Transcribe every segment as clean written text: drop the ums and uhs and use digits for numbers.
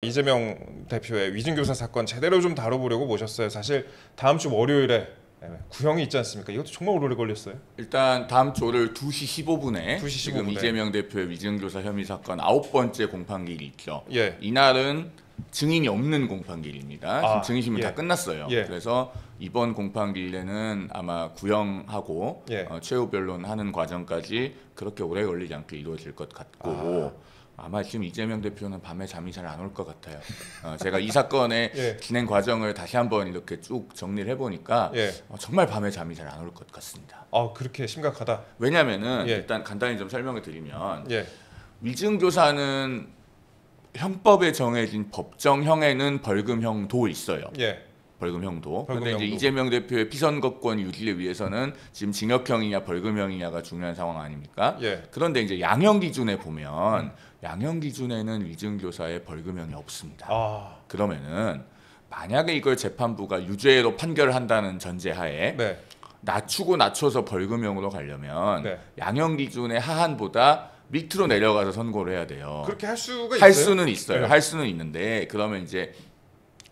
이재명 대표의 위증교사 사건 제대로 좀 다뤄보려고 모셨어요. 사실 다음 주 월요일에 구형이 있지 않습니까? 이것도 정말 오래 걸렸어요. 일단 다음 주 월요일 2시 15분에 2시 지금 15분에. 이재명 대표의 위증교사 혐의 사건 9번째 공판기일이 있죠. 예. 이날은 증인이 없는 공판기일입니다. 지금 증인심은 예. 다 끝났어요. 예. 그래서 이번 공판기일에는 아마 구형하고 예. 최후 변론하는 과정까지 그렇게 오래 걸리지 않게 이루어질 것 같고 아마 지금 이재명 대표는 밤에 잠이 잘 안 올 것 같아요. 제가 이 사건의 예. 진행 과정을 다시 한번 이렇게 쭉 정리를 해보니까 예. 정말 밤에 잠이 잘 안 올 것 같습니다. 그렇게 심각하다. 왜냐하면은 예. 일단 간단히 좀 설명을 드리면 예. 위증교사는 형법에 정해진 법정형에는 벌금형도 있어요. 예. 벌금형도. 그런데 벌금형도. 이제 이재명 대표의 피선거권 유지를 위해서는 지금 징역형이냐 벌금형이냐가 중요한 상황 아닙니까? 예. 그런데 이제 양형 기준에 보면 양형 기준에는 위증교사의 벌금형이 없습니다. 그러면은 만약에 이걸 재판부가 유죄로 판결을 한다는 전제하에 네. 낮춰서 벌금형으로 가려면 네. 양형 기준의 하한보다 밑으로 내려가서 선고를 해야 돼요. 그렇게 할 수가 있어요? 할 수는 있어요. 네. 할 수는 있는데 그러면 이제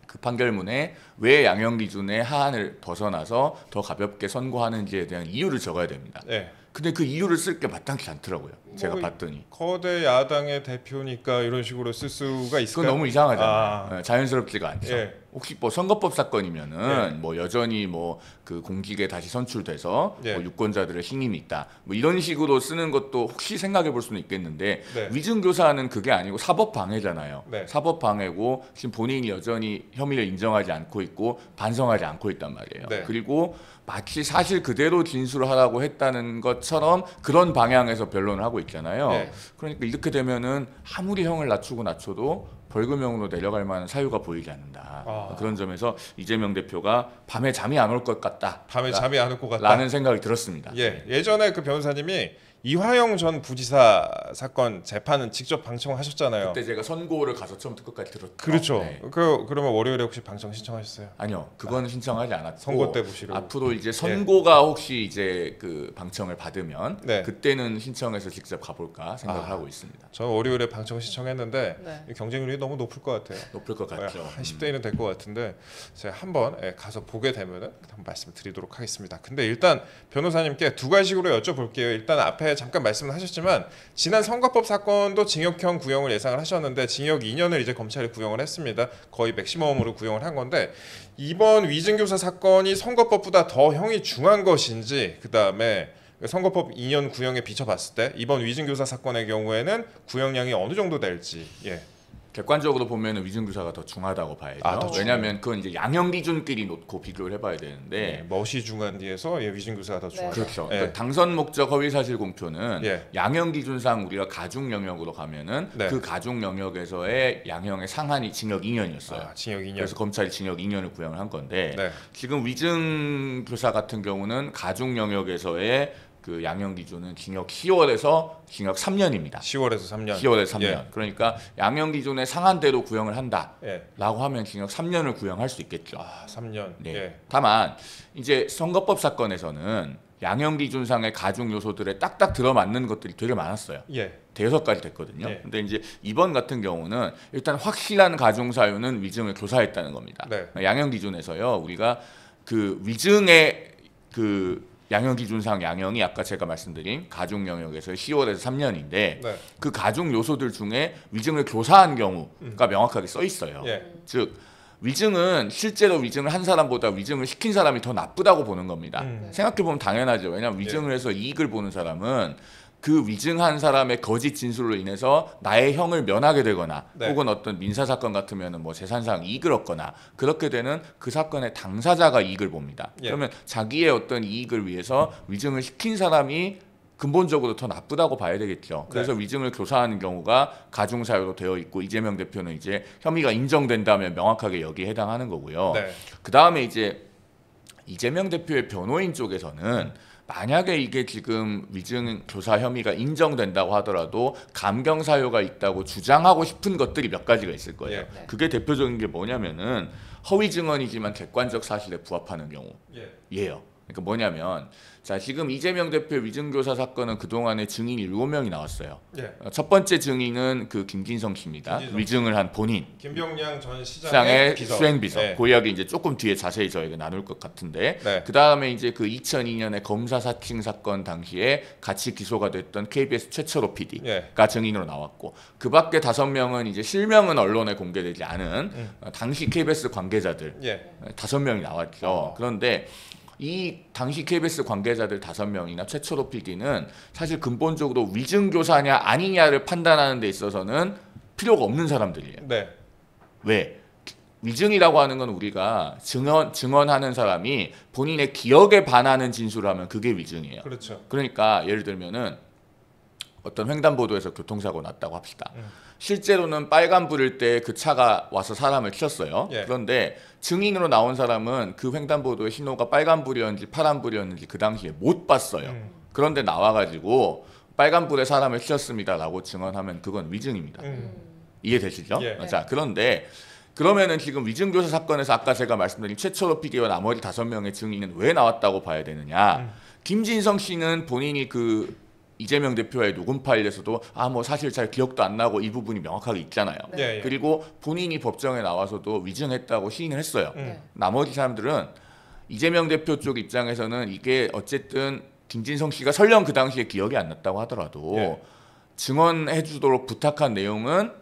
그 판결문에 왜 양형 기준의 하한을 벗어나서 더 가볍게 선고하는지에 대한 이유를 적어야 됩니다. 예. 근데 그 이유를 쓸 게 마땅치 않더라고요. 제가 봤더니. 거대 야당의 대표니까 이런 식으로 쓸 수가 있을까요? 그건 너무 이상하잖아요. 자연스럽지가 않죠. 예. 혹시 뭐 선거법 사건이면은 예. 뭐 여전히 뭐 그 공직에 다시 선출돼서 예. 뭐 유권자들의 신임이 있다. 뭐 이런 식으로 쓰는 것도 혹시 생각해 볼 수는 있겠는데 네. 위증교사는 그게 아니고 사법 방해잖아요. 네. 사법 방해고 지금 본인이 여전히 혐의를 인정하지 않고 있고 반성하지 않고 있단 말이에요. 네. 그리고 마치 사실 그대로 진술을 하라고 했다는 것처럼 그런 방향에서 변론을 하고 있잖아요. 네. 그러니까 이렇게 되면은 아무리 형을 낮춰도 벌금형으로 내려갈 만한 사유가 보이지 않는다. 그런 점에서 이재명 대표가 밤에 잠이 안 올 것 같다. 밤에 잠이 안 올 것 같다. 라는 생각이 들었습니다. 예. 예전에 그 변호사님이 이화영 전 부지사 사건 재판은 직접 방청하셨잖아요. 그때 제가 선고를 가서 처음부터 끝까지 들었죠. 그렇죠. 네. 그러면 월요일에 혹시 방청 신청하셨어요? 아니요, 그거는 신청하지 않았고 선고 때 보시려고. 앞으로 이제 선고가 혹시 이제 그 방청을 받으면 네. 그때는 신청해서 직접 가볼까 생각을 하고 있습니다. 저 월요일에 방청 신청했는데 네. 경쟁률이 너무 높을 것 같아요. 높을 것 같죠. 한 10대 1은 될 것 같은데 제가 한번 가서 보게 되면은 한번 말씀드리도록 하겠습니다. 근데 일단 변호사님께 두 가지로 여쭤볼게요. 일단 앞에 잠깐 말씀을 하셨지만 지난 선거법 사건도 징역형 구형을 예상을 하셨는데 징역 2년을 이제 검찰이 구형을 했습니다. 거의 맥시멈으로 구형을 한 건데 이번 위증교사 사건이 선거법보다 더 형이 중한 것인지 그다음에 선거법 2년 구형에 비춰봤을 때 이번 위증교사 사건의 경우에는 구형량이 어느 정도 될지. 예. 객관적으로 보면 위증교사가 더 중하다고 봐야죠. 더 중해요. 왜냐하면 그건 이제 양형 기준끼리 놓고 비교를 해봐야 되는데 멋이 중한 뒤에서 위증교사가 더 중하다. 그렇죠. 예. 그러니까 당선 목적 허위 사실 공표는 예. 양형 기준상 우리가 가중 영역으로 가면은 네. 그 가중 영역에서의 양형의 상한이 징역 2년이었어요. 징역 2년. 그래서 검찰이 징역 2년을 구형을 한 건데 네. 지금 위증교사 같은 경우는 가중 영역에서의 그 양형 기준은 징역 10월에서 징역 3년입니다. 10월에서 3년. 10월에서 3년. 예. 그러니까 양형 기준의 상한대로 구형을 한다라고 예. 하면 징역 3년을 구형할 수 있겠죠. 3년. 네. 예. 다만 이제 선거법 사건에서는 양형 기준상의 가중 요소들에 딱딱 들어맞는 것들이 되게 많았어요. 예. 대여섯 가지 됐거든요. 네. 근데 이제 이번 같은 경우는 일단 확실한 가중 사유는 위증을 교사했다는 겁니다. 네. 양형 기준에서요. 우리가 그 위증의 그 양형 기준상 양형이 아까 제가 말씀드린 가중 영역에서 10월에서 3년인데 네. 그 가중 요소들 중에 위증을 교사한 경우가 명확하게 써 있어요. 예. 즉 위증은 실제로 위증을 한 사람보다 위증을 시킨 사람이 더 나쁘다고 보는 겁니다. 생각해 보면 당연하죠. 왜냐하면 위증을 해서 이익을 보는 사람은 그 위증한 사람의 거짓 진술로 인해서 나의 형을 면하게 되거나 네. 혹은 어떤 민사 사건 같으면은 뭐 재산상 이익을 얻거나 그렇게 되는 그 사건의 당사자가 이익을 봅니다. 예. 그러면 자기의 어떤 이익을 위해서 위증을 시킨 사람이 근본적으로 더 나쁘다고 봐야 되겠죠. 그래서 네. 위증을 교사하는 경우가 가중 사유로 되어 있고 이재명 대표는 이제 혐의가 인정된다면 명확하게 여기에 해당하는 거고요. 네. 그 다음에 이제 이재명 대표의 변호인 쪽에서는 만약에 이게 지금 위증 교사 혐의가 인정된다고 하더라도 감경 사유가 있다고 주장하고 싶은 것들이 몇 가지가 있을 거예요. 예. 네. 그게 대표적인 게 뭐냐면은 허위 증언이지만 객관적 사실에 부합하는 경우예요. 그러니까 뭐냐면 자 지금 이재명 대표 위증교사 사건은 그동안에 증인이 7명이 나왔어요. 예. 첫 번째 증인은 그 김진성 씨입니다. 김진성 위증을 한 본인. 김병량 전 시장의 비서. 수행비서. 네. 그 이야기 이제 조금 뒤에 자세히 저희가 나눌 것 같은데 네. 그 다음에 이제 그 2002년에 검사 사칭 사건 당시에 같이 기소가 됐던 KBS 최철호 PD가 예. 증인으로 나왔고 그 밖에 5명은 이제 실명은 언론에 공개되지 않은 당시 KBS 관계자들 예. 5명이 나왔죠. 그런데 이 당시 KBS 관계자들 5명이나 최철호 PD는 사실 근본적으로 위증교사냐 아니냐를 판단하는 데 있어서는 필요가 없는 사람들이에요. 네. 왜? 위증이라고 하는 건 우리가 증언하는 사람이 본인의 기억에 반하는 진술을 하면 그게 위증이에요. 그렇죠. 그러니까 예를 들면은 어떤 횡단보도에서 교통사고 났다고 합시다. 실제로는 빨간불일 때 그 차가 와서 사람을 쳤어요. 예. 그런데 증인으로 나온 사람은 그 횡단보도의 신호가 빨간불이었는지 파란불이었는지 그 당시에 못 봤어요. 그런데 나와가지고 빨간불에 사람을 치었습니다라고 증언하면 그건 위증입니다. 이해되시죠? 예. 자, 그런데 그러면은 지금 위증교사 사건에서 아까 제가 말씀드린 최철호 PD와 나머지 5명의 증인은 왜 나왔다고 봐야 되느냐? 김진성 씨는 본인이 그 이재명 대표의 녹음 파일에서도 뭐 사실 잘 기억도 안 나고 이 부분이 명확하게 있잖아요. 예, 예. 그리고 본인이 법정에 나와서도 위증했다고 시인을 했어요. 나머지 사람들은 이재명 대표 쪽 입장에서는 이게 어쨌든 김진성 씨가 설령 그 당시에 기억이 안 났다고 하더라도 예. 증언해 주도록 부탁한 내용은